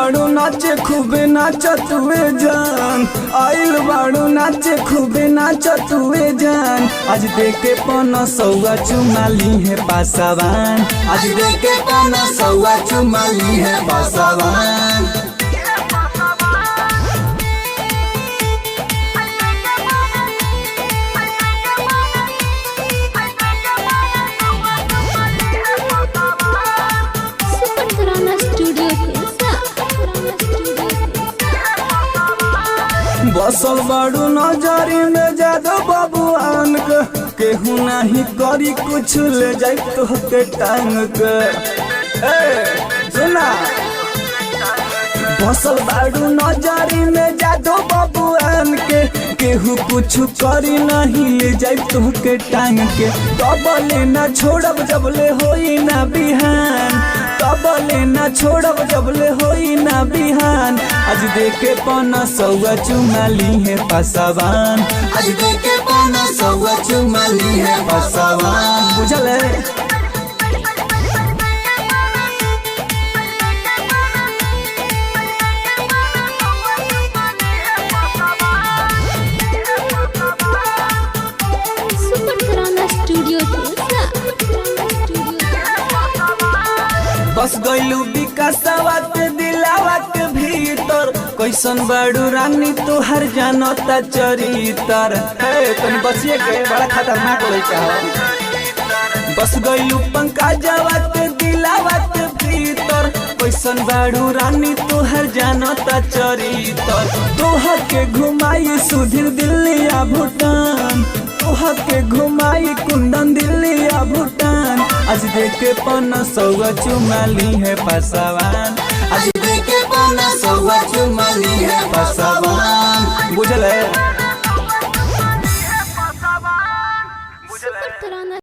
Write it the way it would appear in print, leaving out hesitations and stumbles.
बाड़ू नाचे खूबे नाच तुए जान, आइल बाड़ू नाचे खूबे नाच तुए जान। आज देखे पन सौआ चुमाली है पासवान, आज देखे पन सौआ चुमाली है पासवान। बसल बाड़ू नजरी में जादो बबुआन केहू नहीं करी कुछ ले जाए तो के टांग के। सुना बसल बाड़ू नजरी में जादो बबुआन केहू कुछ करी नहीं ले जाए तो के टांग के। कबले ना छोड़ब जबले होई ना बिहान, कबले ना छोड़ब जबले होई ना बिहान। आज देखे पन सौआ चुमाली है पासवान, आज देखे पन सौआ चुमाली है पासवान। बुझल है बस गइलू विकासवा के दिलावा के भीतर, कैसन बाड़ू रानी तोहर जानता चरितर। तनी बसिए के बड़ा खतरनाक लइका है। बस गइलू पंकजवा के दिलावा के भीतर, कैसन बाड़ू रानी तोहर जानता चरितर। तोहर के घुमाई सुधीर दिल्ली आ भूटान, तोहर के घुमाई कुंदन दिल्ली आ भूटान। आज देखे पन सौआ चुमाली है पासवान, आज देखे पन सौआ चुमाली है पासवान। बुझल है।